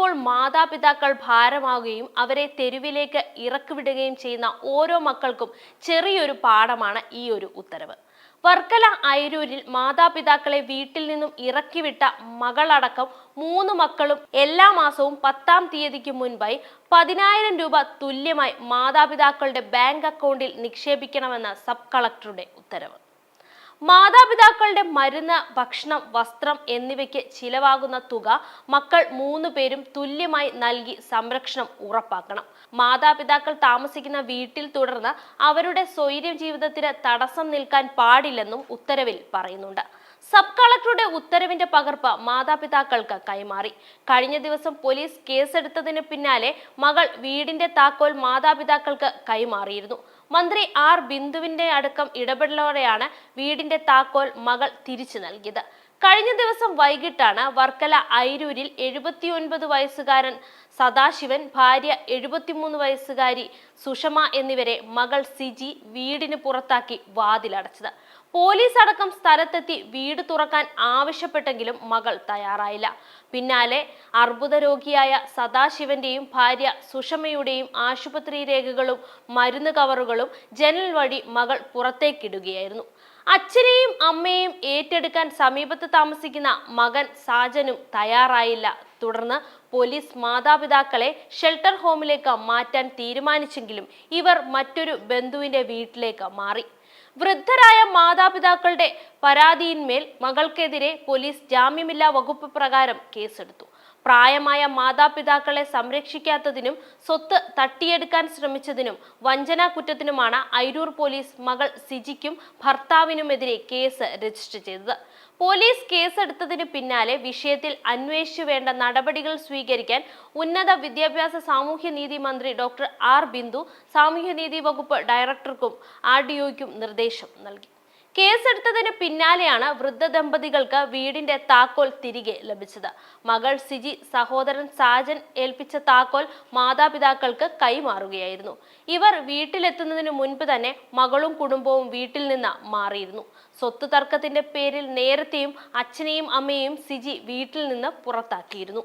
ചിലപ്പോൾ മാതാപിതാക്കൾ ഭാരമാവുകയും അവരെ തെരുവിലേക്ക് ഇറക്കിവിടുകയും ചെയ്യുന്ന ഓരോ മക്കൾക്കും ചെറിയൊരു പാഠമാണ് ഈ ഒരു ഉത്തരവ്. വർക്കല അയിരൂരിൽ മാതാപിതാക്കളെ വീട്ടിൽ നിന്നും ഇറക്കിവിട്ട മകളടക്കം 3 മക്കളും എല്ലാ മാസവും 10-ാം തീയതിക്ക് മുൻപായി 10,000 രൂപ തുല്യമായി മാതാപിതാക്കളുടെ ബാങ്ക് അക്കൗണ്ടിൽ നിക്ഷേപിക്കണമെന്ന സബ് കളക്ടറുടെ ഉത്തരവ്. മാതാപിതാക്കളുടെ മരുന്ന്, ഭക്ഷണം, വസ്ത്രം എന്നിവയ്ക്ക് ചിലവാകുന്ന തുക മക്കൾ 3 പേരും തുല്യമായി നൽകി സംരക്ഷണം ഉറപ്പാക്കണം. മാതാപിതാക്കൾ താമസിക്കുന്ന വീട്ടിൽ തുടർന്ന് അവരുടെ സ്വൈര്യ ജീവിതത്തിന് തടസ്സം നിൽക്കാൻ പാടില്ലെന്നും ഉത്തരവിൽ പറയുന്നുണ്ട്. സബ് കളക്ടറുടെ ഉത്തരവിന്റെ പകർപ്പ് മാതാപിതാക്കൾക്ക് കൈമാറി. കഴിഞ്ഞ ദിവസം പോലീസ് കേസെടുത്തതിന് പിന്നാലെ മകൾ വീടിന്റെ താക്കോൽ മാതാപിതാക്കൾക്ക് കൈമാറിയിരുന്നു. മന്ത്രി ആർ ബിന്ദുവിന്റെ അടക്കം ഇടപെടലോടെയാണ് വീടിന്റെ താക്കോൽ മകൾ തിരിച്ചു നൽകിയത്. കഴിഞ്ഞ ദിവസം വൈകിട്ടാണ് വർക്കല അയിരൂരിൽ 79 വയസ്സുകാരൻ സദാശിവൻ, ഭാര്യ 73 വയസ്സുകാരി സുഷമ എന്നിവരെ മകൾ സിജി വീടിന് പുറത്താക്കി വാതിലടച്ചത്. പോലീസ് അടക്കം സ്ഥലത്തെത്തി വീട് തുറക്കാൻ ആവശ്യപ്പെട്ടെങ്കിലും മകൾ തയ്യാറായില്ല. പിന്നാലെ അർബുദ രോഗിയായ സദാശിവന്റെയും ഭാര്യ സുഷമയുടെയും ആശുപത്രി രേഖകളും മരുന്ന് കവറുകളും ജനൽ വഴി മകൾ പുറത്തേക്കിടുകയായിരുന്നു. അച്ഛനെയും അമ്മയെയും ഏറ്റെടുക്കാൻ സമീപത്ത് താമസിക്കുന്ന മകൻ സാജനും തയ്യാറായില്ല. തുടർന്ന് പോലീസ് മാതാപിതാക്കളെ ഷെൽട്ടർ ഹോമിലേക്ക് മാറ്റാൻ തീരുമാനിച്ചെങ്കിലും ഇവർ മറ്റൊരു ബന്ധുവിന്റെ വീട്ടിലേക്ക് മാറി. വൃദ്ധരായ മാതാപിതാക്കളുടെ പരാതിയിന്മേൽ മകൾക്കെതിരെ പോലീസ് ജാമ്യമില്ലാ വകുപ്പ് പ്രകാരം കേസെടുത്തു. പ്രായമായ മാതാപിതാക്കളെ സംരക്ഷിക്കാത്തതിനും സ്വത്ത് തട്ടിയെടുക്കാൻ ശ്രമിച്ചതിനും വഞ്ചനാ കുറ്റത്തിനുമാണ് അയിരൂർ പോലീസ് മകൾ സിജിക്കും ഭർത്താവിനുമെതിരെ കേസ് രജിസ്റ്റർ ചെയ്തത്. പോലീസ് കേസെടുത്തതിന് പിന്നാലെ വിഷയത്തിൽ അന്വേഷിച്ചു വേണ്ട നടപടികൾ സ്വീകരിക്കാൻ ഉന്നത വിദ്യാഭ്യാസ സാമൂഹ്യനീതി മന്ത്രി ഡോക്ടർ ആർ ബിന്ദു സാമൂഹ്യനീതി വകുപ്പ് ഡയറക്ടർക്കും RDOയ്ക്കും നിർദ്ദേശം നൽകി. കേസെടുത്തതിന് പിന്നാലെയാണ് വൃദ്ധ ദമ്പതികൾക്ക് വീടിന്റെ താക്കോൽ തിരികെ ലഭിച്ചത്. മകൾ സിജി സഹോദരൻ സാജൻ ഏൽപ്പിച്ച താക്കോൽ മാതാപിതാക്കൾക്ക് കൈമാറുകയായിരുന്നു. ഇവർ വീട്ടിലെത്തുന്നതിന് മുൻപ് തന്നെ മകളും കുടുംബവും വീട്ടിൽ നിന്ന് മാറിയിരുന്നു. സ്വത്ത് തർക്കത്തിന്റെ പേരിൽ നേരത്തെയും അച്ഛനെയും അമ്മയെയും സിജി വീട്ടിൽ നിന്ന് പുറത്താക്കിയിരുന്നു.